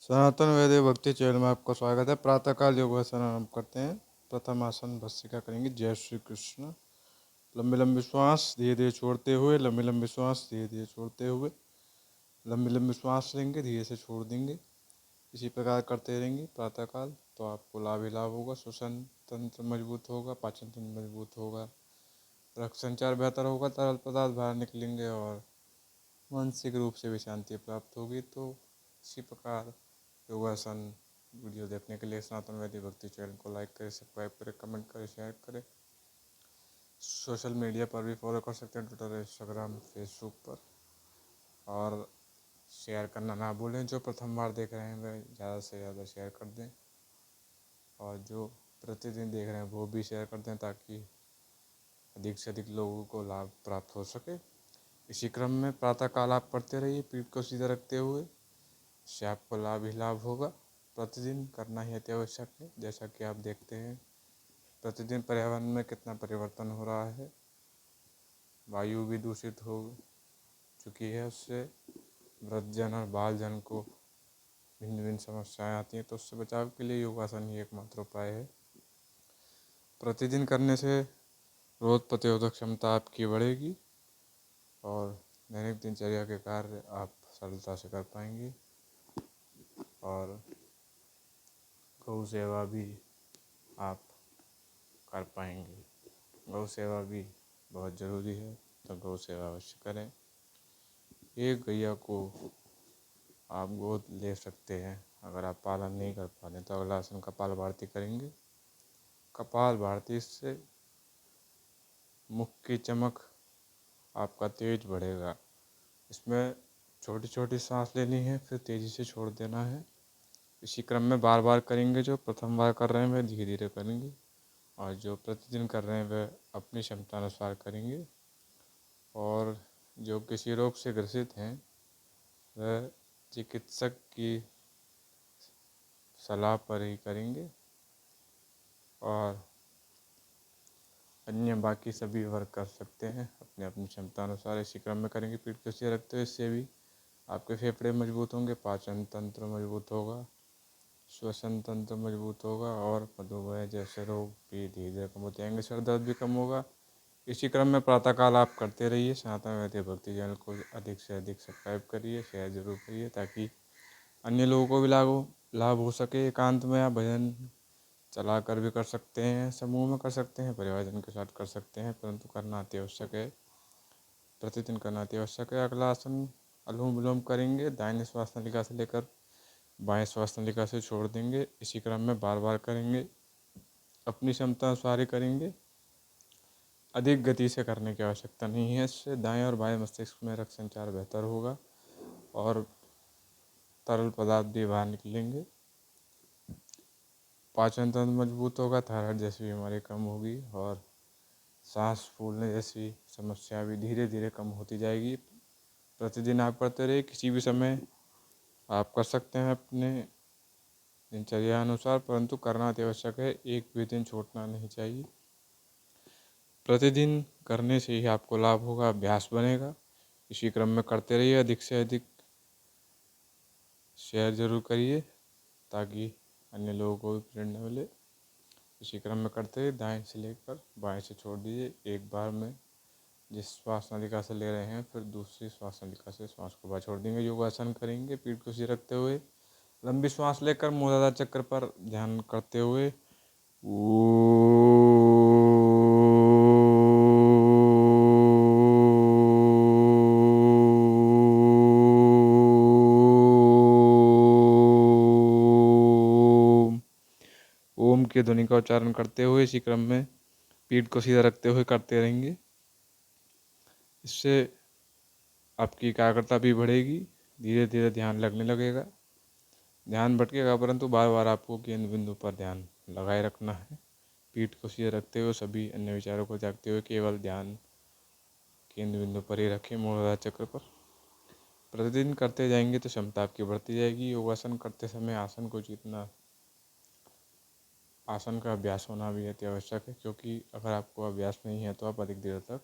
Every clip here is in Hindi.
सनातन वैदिक भक्ति चैनल में आपका स्वागत है। प्रातःकाल योगासन हम करते हैं। प्रथम आसन भस्त्रिका करेंगे। जय श्री कृष्ण। लंबे लंबे श्वास धीरे धीरे छोड़ते हुए, लंबे लंबे श्वास धीरे धीरे छोड़ते हुए, लंबे लंबे श्वास लेंगे, धीरे से छोड़ देंगे। इसी प्रकार करते रहेंगे प्रातःकाल, तो आपको लाभ ही लाभ होगा। श्वसन तंत्र मजबूत होगा, पाचन तंत्र मजबूत होगा, रक्त संचार बेहतर होगा, तरल पदार्थ बाहर निकलेंगे और मानसिक रूप से भी शांति प्राप्त होगी। तो इसी प्रकार योगासन वीडियो देखने के लिए सनातन वैदिक भक्ति चैनल को लाइक करें, सब्सक्राइब करें, कमेंट करें, शेयर करें। सोशल मीडिया पर भी फॉलो कर सकते हैं, ट्विटर, इंस्टाग्राम, फेसबुक पर। और शेयर करना ना भूलें। जो प्रथम बार देख रहे हैं वह ज़्यादा से ज़्यादा शेयर कर दें, और जो प्रतिदिन देख रहे हैं वो भी शेयर कर दें, ताकि अधिक से अधिक लोगों को लाभ प्राप्त हो सके। इसी क्रम में प्रातःकाल आप पढ़ते रहिए पीठ को सीधा रखते हुए, इससे आपको लाभ ही लाभ होगा। प्रतिदिन करना ही अति आवश्यक है। जैसा कि आप देखते हैं प्रतिदिन पर्यावरण में कितना परिवर्तन हो रहा है, वायु भी दूषित हो चुकी है, उससे वृद्धजन और बालजन को भिन्न भिन्न समस्याएं आती हैं। तो उससे बचाव के लिए योगासन ही एकमात्र उपाय है। प्रतिदिन करने से रोग प्रतिरोधक क्षमता आपकी बढ़ेगी और दैनिक दिनचर्या के कार्य आप सरलता से कर पाएंगे। और गौ सेवा भी आप कर पाएंगे। गौ सेवा भी बहुत ज़रूरी है, तो गौ सेवा अवश्य करें। एक गैया को आप गोद ले सकते हैं। अगर आप पालन नहीं कर पा रहे तो अगला आसन कपाल भारती करेंगे। कपाल भारती से मुख की चमक आपका तेज बढ़ेगा। इसमें छोटी छोटी सांस लेनी है, फिर तेज़ी से छोड़ देना है। इसी क्रम में बार बार करेंगे। जो प्रथम बार कर रहे हैं वह धीरे धीरे करेंगे, और जो प्रतिदिन कर रहे हैं वह अपनी क्षमता अनुसार करेंगे। और जो किसी रोग से ग्रसित हैं वह चिकित्सक की सलाह पर ही करेंगे, और अन्य बाकी सभी वर्क कर सकते हैं अपने अपनी क्षमता अनुसार। इसी क्रम में करेंगे। पीठ को सीधा रखते हुए, इससे भी आपके फेफड़े मजबूत होंगे, पाचन तंत्र मजबूत होगा, श्वसन तंत्र मजबूत होगा, और मधुमेह जैसे रोग भी धीरे धीरे कम होते जाएंगे, सर दर्द भी कम होगा। इसी क्रम में प्रातःकाल आप करते रहिए। सनातन वैदिक भक्ति चैनल को अधिक से अधिक सब्सक्राइब करिए, शेयर जरूर करिए, ताकि अन्य लोगों को भी लाभ हो सके। एकांत में आप भजन चला कर भी कर सकते हैं, समूह में कर सकते हैं, परिवारजन के साथ कर सकते हैं, परंतु करना अति आवश्यक है। प्रतिदिन करना अति आवश्यक है। अगला आसन अनुलोम विलोम करेंगे। दाहिने श्वास नलिका से लेकर बाएं श्वास नलिका से छोड़ देंगे। इसी क्रम में बार बार करेंगे, अपनी क्षमता अनुसार ही करेंगे। अधिक गति से करने की आवश्यकता नहीं है। इससे दाएं और बाएं मस्तिष्क में रक्त संचार बेहतर होगा और तरल पदार्थ भी बाहर निकलेंगे। पाचन तंत्र मजबूत होगा, थायराइड जैसी बीमारी कम होगी, और सांस फूलने जैसी समस्या भी धीरे धीरे कम होती जाएगी। प्रतिदिन आप करते रहिए। किसी भी समय आप कर सकते हैं अपने दिनचर्या अनुसार, परंतु करना अति आवश्यक है। एक भी दिन छूटना नहीं चाहिए। प्रतिदिन करने से ही आपको लाभ होगा, अभ्यास बनेगा। इसी क्रम में करते रहिए। अधिक से अधिक शेयर जरूर करिए, ताकि अन्य लोगों को भी प्रेरणा मिले। इसी क्रम में करते हुए दाएं से लेकर बाएं से छोड़ दीजिए। एक बार में जिस श्वास नलिका से ले रहे हैं, फिर दूसरी श्वास नलिका से श्वास को बाहर छोड़ देंगे। योगासन करेंगे पीठ को सीधे रखते हुए। लंबी श्वास लेकर मूलाधार चक्र पर ध्यान करते हुए ओम की ध्वनि का उच्चारण करते हुए इसी क्रम में पीठ को सीधा रखते हुए करते रहेंगे। इससे आपकी एकाग्रता भी बढ़ेगी, धीरे धीरे ध्यान लगने लगेगा। ध्यान भटकेगा, परंतु बार बार आपको केंद्र बिंदु पर ध्यान लगाए रखना है। पीठ को सीधे रखते हुए सभी अन्य विचारों को त्यागते हुए केवल ध्यान केंद्र बिंदु पर ही रखें, मूलाधार चक्र पर। प्रतिदिन करते जाएंगे तो क्षमता आपकी बढ़ती जाएगी। योगासन करते समय आसन का अभ्यास होना भी अति आवश्यक है, क्योंकि अगर आपको अभ्यास नहीं है तो आप अधिक देर तक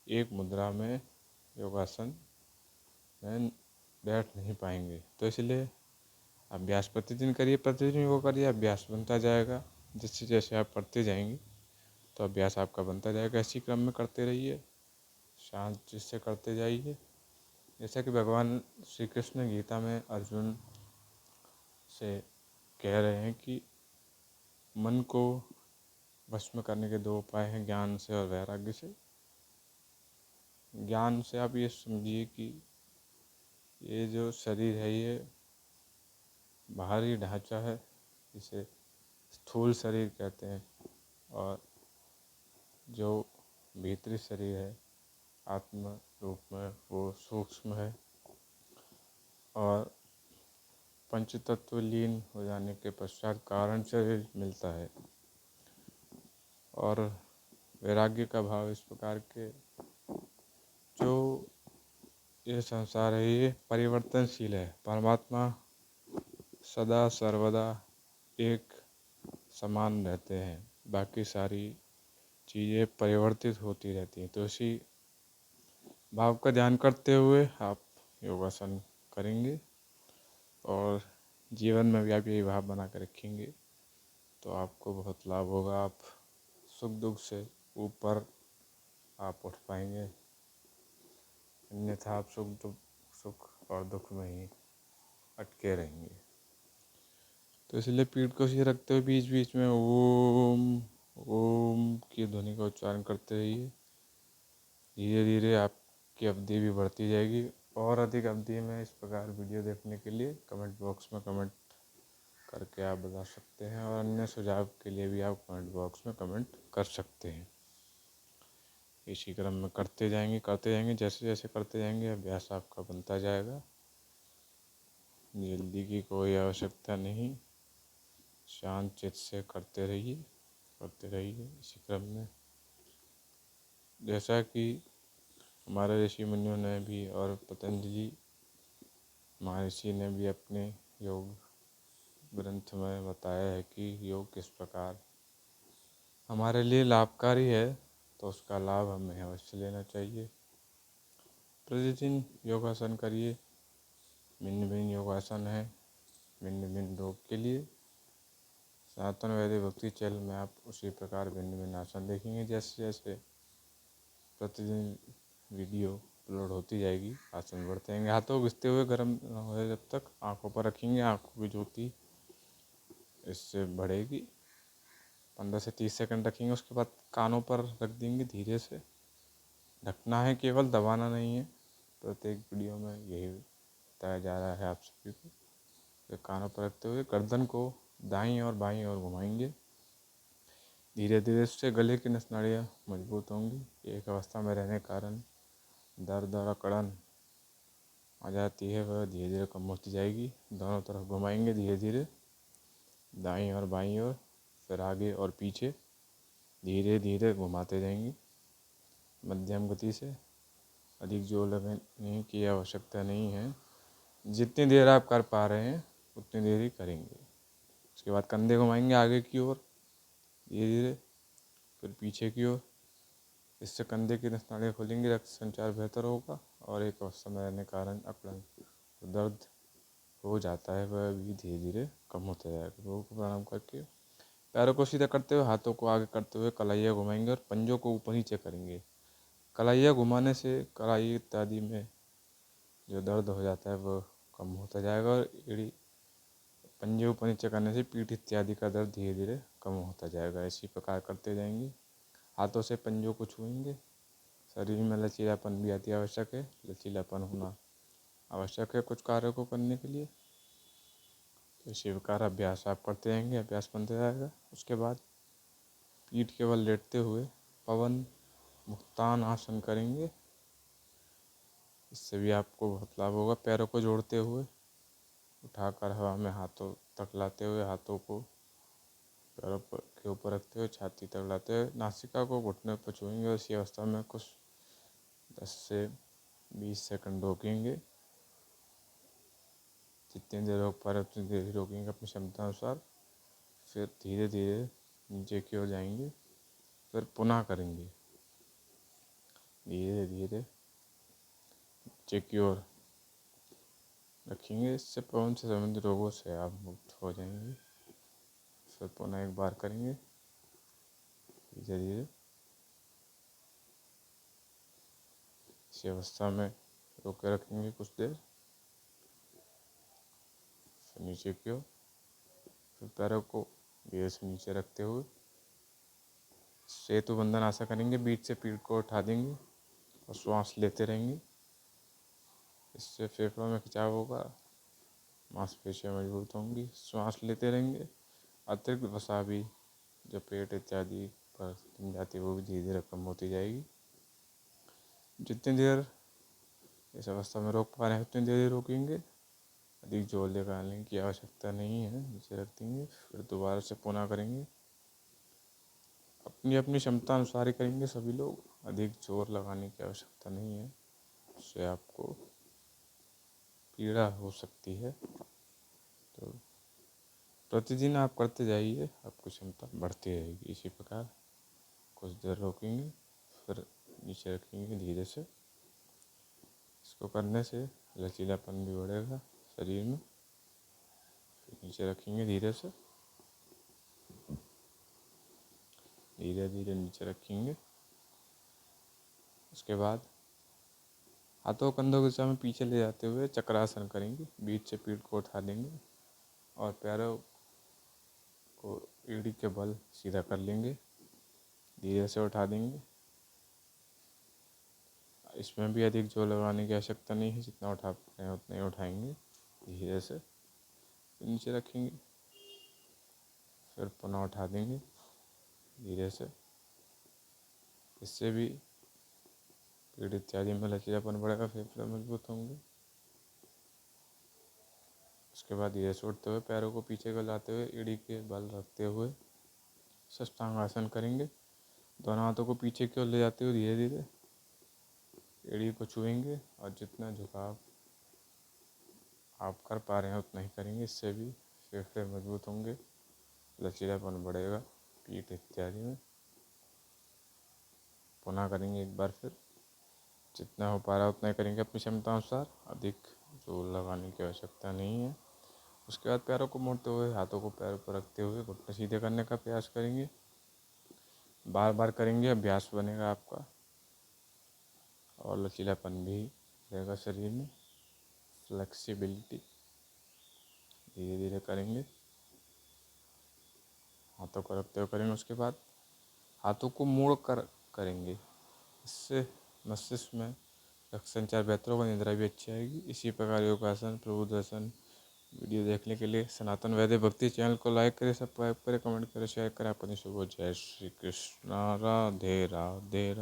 एक मुद्रा में योगासन में बैठ नहीं पाएंगे। तो इसलिए अभ्यास प्रतिदिन करिए, प्रतिदिन योग करिए, अभ्यास बनता जाएगा। जैसे जैसे आप करते जाएंगे तो अभ्यास आपका बनता जाएगा। इसी क्रम में करते रहिए, शांत चित्त से करते जाइए। जैसा कि भगवान श्री कृष्ण गीता में अर्जुन से कह रहे हैं कि मन को भस्म करने के 2 उपाय हैं, ज्ञान से और वैराग्य से। ज्ञान से आप ये समझिए कि ये जो शरीर है ये बाहरी ढांचा है, जिसे स्थूल शरीर कहते हैं, और जो भीतरी शरीर है आत्म रूप में वो सूक्ष्म है। और पंच तत्व लीन हो जाने के पश्चात कारण शरीर मिलता है। और वैराग्य का भाव इस प्रकार के, जो ये संसार है ये परिवर्तनशील है, परमात्मा सदा सर्वदा एक समान रहते हैं, बाकी सारी चीज़ें परिवर्तित होती रहती हैं। तो इसी भाव का ध्यान करते हुए आप योगासन करेंगे और जीवन में भी आप यही भाव बना कर रखेंगे तो आपको बहुत लाभ होगा। आप सुख दुख से ऊपर आप उठ पाएंगे, अन्यथा आप सुख और दुख में ही अटके रहेंगे। तो इसलिए पीठ को सीधे रखते हुए बीच बीच में ओम ओम की ध्वनि का उच्चारण करते रहिए। धीरे धीरे आपकी अवधि भी बढ़ती जाएगी। और अधिक अवधि में इस प्रकार वीडियो देखने के लिए कमेंट बॉक्स में कमेंट करके आप बता सकते हैं, और अन्य सुझाव के लिए भी आप कमेंट बॉक्स में कमेंट कर सकते हैं। इसी क्रम में करते जाएंगे, जैसे जैसे करते जाएंगे अभ्यास आपका बनता जाएगा। जल्दी की कोई आवश्यकता नहीं, शांत चित्त से करते रहिए। इसी क्रम में जैसा कि हमारे ऋषि मुनियों ने भी और पतंजलि महर्षि ने भी अपने योग ग्रंथ में बताया है कि योग किस प्रकार हमारे लिए लाभकारी है, तो उसका लाभ हमें अवश्य लेना चाहिए। प्रतिदिन योगासन करिए। भिन्न भिन्न योगासन है भिन्न भिन्न रोग के लिए। सनातन वैदिक भक्ति चैनल में आप उसी प्रकार भिन्न भिन्न आसन देखेंगे। जैसे जैसे प्रतिदिन वीडियो अपलोड होती जाएगी आसन बढ़ते जाएंगे। हाथों को घिसते हुए गर्म न हो जब तक आँखों पर रखेंगे, आँखों की ज्योति इससे बढ़ेगी। 15 से 30 सेकंड रखेंगे, उसके बाद कानों पर रख देंगे। धीरे से ढकना है, केवल दबाना नहीं है। प्रत्येक वीडियो में यही बताया जा रहा है आप सभी को। तो कानों पर रखते हुए गर्दन को दाईं और बाईं ओर घुमाएंगे। धीरे धीरे इससे गले की नस नाड़ियाँ मजबूत होंगी। एक अवस्था में रहने के कारण दर्द और अकड़न आ जाती है, वह धीरे धीरे कम होती जाएगी। दोनों तरफ घुमाएंगे धीरे धीरे, दाईं और बाईं ओर, फिर आगे और पीछे धीरे धीरे घुमाते जाएंगे मध्यम गति से। अधिक जोर लगाने की आवश्यकता नहीं है। जितनी देर आप कर पा रहे हैं उतनी देर ही करेंगे। उसके बाद कंधे घुमाएंगे आगे की ओर धीरे धीरे, फिर पीछे की ओर। इससे कंधे की नस नाड़ियाँ खुलेंगी, रक्त संचार बेहतर होगा और एक अवस्था में रहने के कारण अकड़न दर्द हो जाता है वह भी धीरे धीरे कम होता जाएगा। लोगों को प्रणाम करके पैरों को सीधा करते हुए हाथों को आगे करते हुए कलाइयाँ घुमाएंगे और पंजों को ऊपर नीचे करेंगे। कलाइयाँ घुमाने से कलाई इत्यादि में जो दर्द हो जाता है वह कम होता जाएगा, और एड़ी पंजे ऊपर नीचे करने से पीठ इत्यादि का दर्द धीरे धीरे कम होता जाएगा। इसी प्रकार करते जाएंगे। हाथों से पंजों को छुएंगे। शरीर में लचीलापन भी अति आवश्यक है। लचीलापन होना आवश्यक है कुछ कार्य को करने के लिए। तो इसी प्रकार अभ्यास आप करते जाएंगे, अभ्यास बनते जाएगा। उसके बाद पीठ केवल लेटते हुए पवन मुक्तान आसन करेंगे। इससे भी आपको बहुत लाभ होगा। पैरों को जोड़ते हुए उठाकर हवा में हाथों तक लाते हुए, हाथों को पैरों पर के ऊपर रखते हुए छाती तक लाते हुए नासिका को घुटने पर छुएंगे। और इसी अवस्था में कुछ 10 से 20 सेकंड रोकेंगे। जितनी देर रोक पा रहे उतनी देर ही रोकेंगे अपनी क्षमता अनुसार। फिर धीरे धीरे नीचे की ओर जाएंगे, फिर पुनः करेंगे धीरे धीरे नीचे की ओर। रखेंगे। इससे पवन से संबंधित रोगों से आप मुक्त हो जाएंगे। फिर पुनः एक बार करेंगे धीरे धीरे। इसी अवस्था में रोक के रखेंगे कुछ देर। फिर नीचे की ओर, फिर पैरों को धीरे से नीचे रखते हुए सेतु बंधन आसन करेंगे। बीच से पीठ को उठा देंगे और श्वास लेते रहेंगे। इससे फेफड़ों में खिंचाव होगा, मांसपेशियाँ मजबूत होंगी। श्वास लेते रहेंगे। अतिरिक्त वसा भी जो पेट इत्यादि पर जम जाती है वो भी धीरे धीरे कम होती जाएगी। जितनी देर इस अवस्था में रोक पा रहे हैं उतनी देर रोकेंगे। अधिक जोर लगाने की आवश्यकता नहीं है। नीचे रख देंगे। फिर दोबारा से पुनः करेंगे। अपनी अपनी क्षमता अनुसार ही करेंगे सभी लोग। अधिक जोर लगाने की आवश्यकता नहीं है, उससे आपको पीड़ा हो सकती है। तो प्रतिदिन आप करते जाइए, आपकी क्षमता बढ़ती रहेगी। इसी प्रकार कुछ देर रोकेंगे, फिर नीचे रखेंगे धीरे से। इसको करने से लचीलापन भी बढ़ेगा शरीर में। फिर नीचे रखेंगे धीरे से, धीरे धीरे नीचे रखेंगे। उसके बाद हाथों कंधों की दिशा में पीछे ले जाते हुए चक्रासन करेंगे। बीच से पीठ को उठा देंगे और पैरों को एड़ी के बल सीधा कर लेंगे। धीरे से उठा देंगे। इसमें भी अधिक जोर लगाने की आवश्यकता नहीं है। जितना उठा रहे हैं उतना ही उठाएंगे धीरे से। फिर नीचे रखेंगे, फिर पुनः उठा देंगे धीरे से। इससे भी पीठ इत्यादि में लचीलापन बढ़ेगा, फेफड़े मजबूत होंगे। उसके बाद धीरे से उठते हुए पैरों को पीछे को लाते हुए एड़ी के बल रखते हुए साष्टांगासन करेंगे। दोनों हाथों को पीछे की ओर ले जाते हुए धीरे धीरे एड़ी को छुएंगे और जितना झुकाव आप कर पा रहे हैं उतना ही करेंगे। इससे भी फेफड़े मजबूत होंगे, लचीलापन बढ़ेगा पीठ इत्यादि में। पुनः करेंगे एक बार फिर। जितना हो पा रहा है उतना ही करेंगे अपनी क्षमता अनुसार। अधिक जोर लगाने की आवश्यकता नहीं है। उसके बाद पैरों को मोड़ते हुए हाथों को पैरों पर रखते हुए घुटने सीधे करने का प्रयास करेंगे। बार बार करेंगे, अभ्यास बनेगा आपका और लचीलापन भी रहेगा शरीर में, फ्लेक्सिबिलिटी। धीरे धीरे करेंगे, हाथों को रखते हुए करेंगे। उसके बाद हाथों को मोड़ कर करेंगे। इससे मस्तिष्क में रक्त संचार बेहतर होगा, निद्रा भी अच्छी आएगी। इसी प्रकार योगासन प्रभुदर्शन वीडियो देखने के लिए सनातन वैद्य भक्ति चैनल को लाइक करें, सब्सक्राइब करें, कमेंट करें, शेयर करें। अपनी शुभ। जय श्री कृष्ण। राधे राधे।